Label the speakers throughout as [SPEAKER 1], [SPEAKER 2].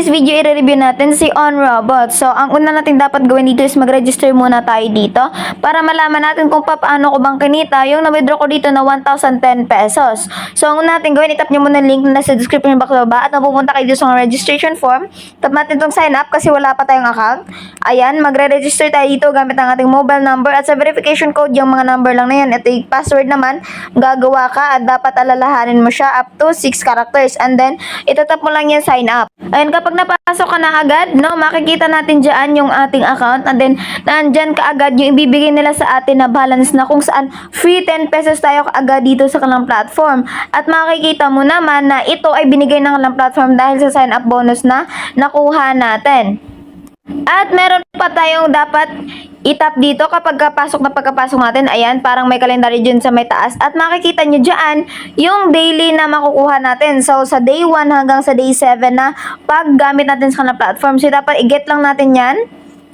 [SPEAKER 1] today's video, i-review natin si OnRobot. So, ang una natin dapat gawin dito is mag-register muna tayo dito para malaman natin kung paano ko bang kinita yung na-withdraw ko dito na 1,010 pesos. So, ang una natin gawin, itap nyo muna yung link na nasa description box sa baba at mapupunta kayo dito sa registration form. Tap natin itong sign up kasi wala pa tayong account. Ayan, magre-register tayo dito gamit ang ating mobile number at sa verification code, yung mga number lang na yan. Ito yung password naman, gagawa ka at dapat alalahanin mo siya up to 6 characters. And then, itatap mo lang yan sign up. Ayun, kapag napasok ka na agad, no, makikita natin dyan yung ating account and then nandyan ka agad yung ibibigay nila sa atin na balance na kung saan free 10 pesos tayo agad dito sa kanilang platform. At makikita mo naman na ito ay binigay ng kanilang platform dahil sa sign up bonus na nakuha natin. At meron pa tayong dapat itap dito kapag pagkapasok natin, ayan, parang may calendar dyan sa may taas. At makikita nyo dyan yung daily na makukuha natin. So, sa day 1 hanggang sa day 7 na paggamit natin sa kanang platform. So, dapat i-get lang natin yan.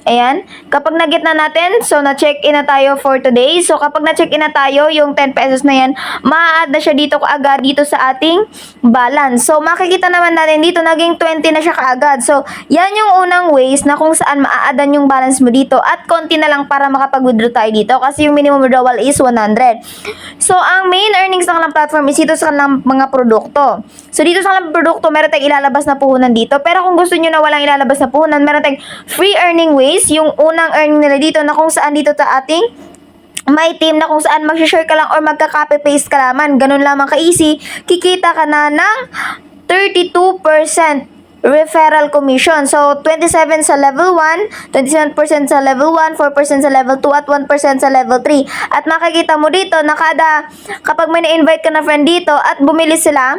[SPEAKER 1] Ayan. Kapag na-get na natin, so na-check-in na tayo for today. So, kapag na-check-in na tayo, yung 10 pesos na yan, ma-add na siya dito kaagad dito sa ating balance. So, makikita naman natin dito, naging 20 na siya kaagad. So, yan yung unang ways na kung saan ma-add yung balance mo dito. At konti na lang para makapag-withdraw tayo dito kasi yung minimum withdrawal is 100. So, ang main earnings ng kanilang platform is dito sa kanilang mga produkto. So, dito sa kanilang produkto, meron tayong ilalabas na puhunan dito. Pero kung gusto nyo na walang ilalabas na puhunan, meron tayong free earning ways. Yung unang earning nila dito na kung saan dito ta ating may team na kung saan mag-share ka lang or magka-copy-paste ka lamang. Ganun lamang ka-easy. Kikita ka na ng 32% referral commission. So, 27 sa level 1, 27% sa level 1, 4% sa level 2, at 1% sa level 3. At makikita mo dito na kapag may na-invite ka na friend dito at bumili sila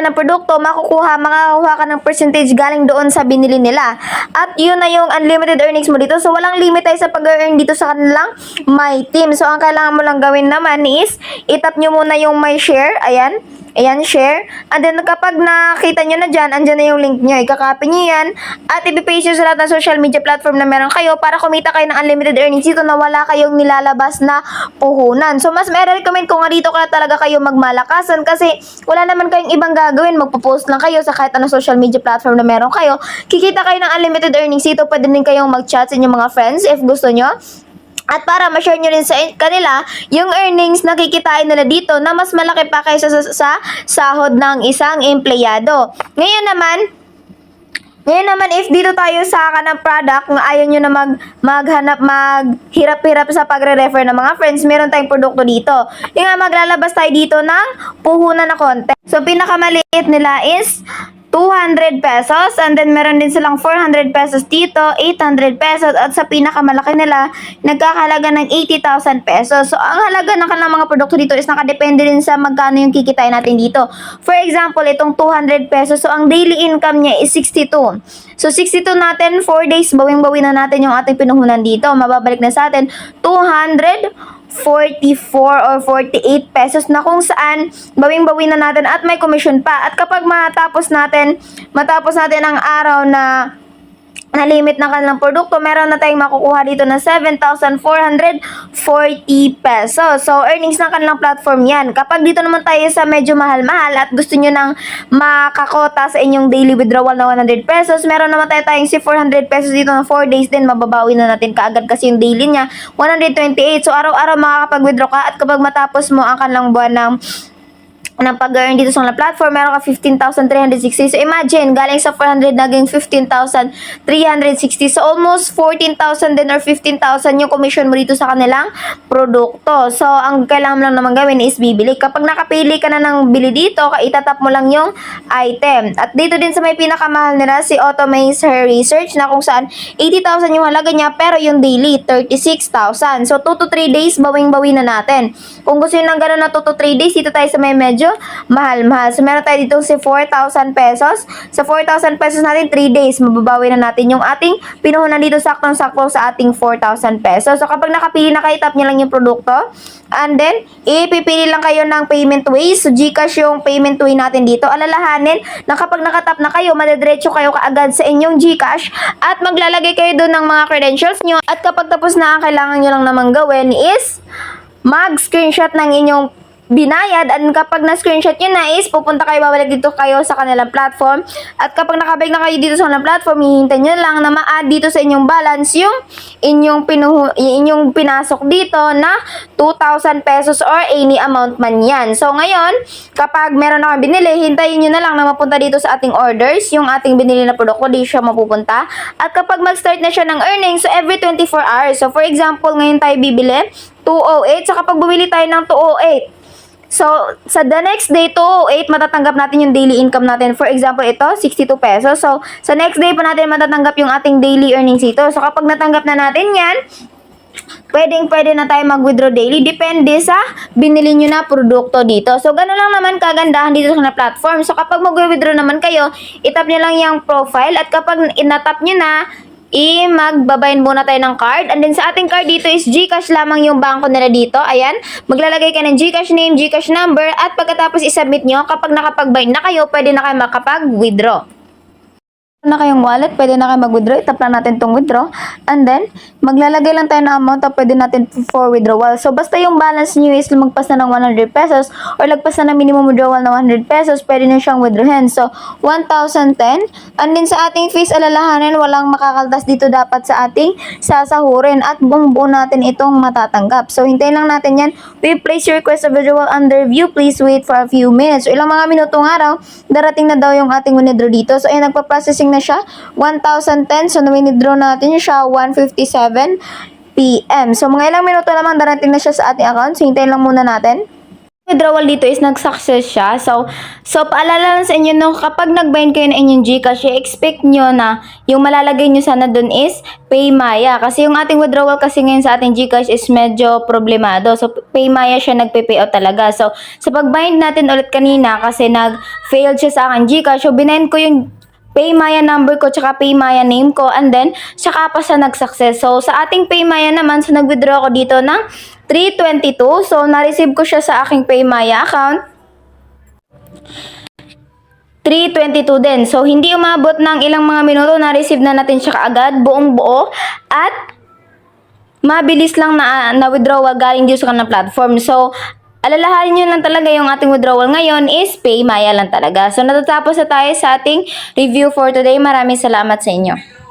[SPEAKER 1] ng produkto, makakakuha ka ng percentage galing doon sa binili nila. At yun na yung unlimited earnings mo dito. So, walang limit tayo sa pag-earn dito sa kanilang my team. So, ang kailangan mo lang gawin naman is, itap nyo muna yung my share. Ayan, share. And then, kapag nakita nyo na dyan, andyan na yung link nyo. Ikakopy nyo yan. At ipipaste nyo sa lahat ng social media platform na meron kayo para kumita kayo ng unlimited earnings dito na wala kayong nilalabas na puhunan. So, mas may recommend ko nga dito kaya talaga kayo magmalakasan kasi wala naman kayong ibang gagawin. Magpo-post lang kayo sa kahit anong social media platform na meron kayo. Kikita kayo ng unlimited earnings dito. Pwede din kayong mag-chat sa inyong mga friends if gusto nyo. At para ma-share nyo rin sa kanila yung earnings na kikitain nila dito na mas malaki pa kaysa sa sahod ng isang empleyado. Ngayon naman, if dito tayo sa kanang product na ayaw nyo na maghirap-hirap sa pagre-refer ng mga friends, meron tayong produkto dito. Yung nga, maglalabas tayo dito ng puhunan na content. So, pinakamaliit nila is 200 pesos, and then meron din silang 400 pesos dito, 800 pesos, at sa pinakamalaki nila, nagkakahalaga ng 80,000 pesos. So, ang halaga ng kanilang mga produkto dito is nakadepende din sa magkano yung kikitain natin dito. For example, itong 200 pesos, so ang daily income niya is 62. So, 62 natin, 4 days, bawing-bawi na natin yung ating pinuhunan dito. Mababalik na sa atin, 244 or 48 pesos na kung saan bawing-bawi na natin at may commission pa. At kapag matapos natin ang araw na limit ng kanilang produkto, meron na tayong makukuha dito na 7,440 pesos. So, earnings ng kanilang platform yan. Kapag dito naman tayo sa medyo mahal-mahal at gusto nyo nang makakota sa inyong daily withdrawal na 100 pesos, meron naman tayong si 400 pesos dito na 4 days din, mababawi na natin kaagad kasi yung daily niya 128. So, araw-araw makakapag-withdraw ka at kapag matapos mo ang kanilang buwan ng pag-earn dito sa platform, meron ka 15,360. So, imagine, galing sa 400 naging 15,360. So, almost 14,000 din or 15,000 yung commission mo dito sa kanilang produkto. So, ang kailangan mo lang naman gawin is bibili. Kapag nakapili ka na ng bili dito, itatap mo lang yung item. At dito din sa may pinakamahal nila, si Automaze Hair Research na kung saan 80,000 yung halaga niya, pero yung daily, 36,000. So, 2 to 3 days, bawing-bawi na natin. Kung gusto nyo ng gano'n na 2 to 3 days, dito tayo sa may medyo mahal-mahal. So, meron tayo dito si 4,000 pesos. Sa 4,000 pesos natin, 3 days, mababawi na natin yung ating pinuhunan dito saktong-sakto sa ating 4,000 pesos. So, kapag nakapili na kayo, tap nyo lang yung produkto. And then, ipipili lang kayo ng payment ways. So, GCash yung payment way natin dito. Alalahanin na kapag nakatap na kayo, madadiretso kayo kaagad sa inyong GCash at maglalagay kayo doon ng mga credentials nyo. At kapag tapos na, ang kailangan nyo lang naman gawin is mag-screenshot ng inyong binayad, and kapag na-screenshot nyo na is pupunta kayo, babalik dito kayo sa kanilang platform, at kapag nakabalik na kayo dito sa kanilang platform, hihintay nyo lang na ma-add dito sa inyong balance yung inyong pinasok dito na 2,000 pesos or any amount man yan. So ngayon, kapag meron na kayo binili, hintayin nyo na lang na mapunta dito sa ating orders, yung ating binili na produkto, di siya mapupunta. At kapag mag-start na siya ng earnings, so every 24 hours, so for example, ngayon tayo bibili 208, so kapag bumili tayo ng 208, so, sa the next day, 208, matatanggap natin yung daily income natin. For example, ito, 62 pesos. So, sa next day pa natin matatanggap yung ating daily earnings ito. So, kapag natanggap na natin yan, pwede na tayo mag-withdraw daily. Depende sa binili nyo na produkto dito. So, gano'n lang naman kagandahan dito sa platform. So, kapag mag-withdraw naman kayo, itap nyo lang yung profile. At kapag inatap nyo na, magbabayad muna tayo ng card. And then sa ating card dito is GCash lamang yung bangko nila dito. Ayan, maglalagay ka ng GCash name, GCash number, at pagkatapos isubmit nyo, kapag nakapag-bayad na kayo, pwede na kayo makapag-withdraw. Na kayong wallet, pwede na kayo mag-withdraw. Itap lang natin tong withdraw. And then, maglalagay lang tayo ng amount na pwede natin for withdrawal. So, basta yung balance nyo is lumagpas na ng 100 pesos or lagpas na ng minimum withdrawal na 100 pesos, pwede na siyang withdrawin. So, 1,010. And then, sa ating fees, alalahanin, walang makakaltas dito dapat sa ating sasahurin at buong-buo natin itong matatanggap. So, hintayin lang natin yan. We place your request of withdrawal under view. Please wait for a few minutes. So, ilang mga minutong araw, darating na daw yung ating withdraw dito. So, ayan, nagpa-processing na siya, 1,010. So, na-withdraw natin siya, 1:57 PM. So, mga ilang minuto lamang darating na siya sa ating account. So, hintayin lang muna natin. Withdrawal dito is nag-success siya. So paalala lang sa inyo, no, kapag nag-bind kayo na inyong GCash, expect nyo na yung malalagay nyo sana dun is PayMaya. Kasi yung ating withdrawal kasi ngayon sa ating GCash is medyo problemado. So, PayMaya siya nagpe-payout talaga. So, sa pag-bind natin ulit kanina, kasi nag-failed siya sa aking GCash, so binind ko yung PayMaya number ko, tsaka PayMaya name ko, and then, tsaka pa siya nag-success. So, sa ating PayMaya naman, so nag-withdraw ko dito ng 322. So, na-receive ko siya sa aking PayMaya account. 322 din. So, hindi umabot ng ilang mga minuto, na-receive na natin siya kaagad, buong buo, at mabilis lang na withdrawal galing dito sa kanang platform. So, alalahanin nyo lang talaga yung ating withdrawal ngayon is PayMaya lang talaga. So, natatapos na tayo sa ating review for today. Maraming salamat sa inyo.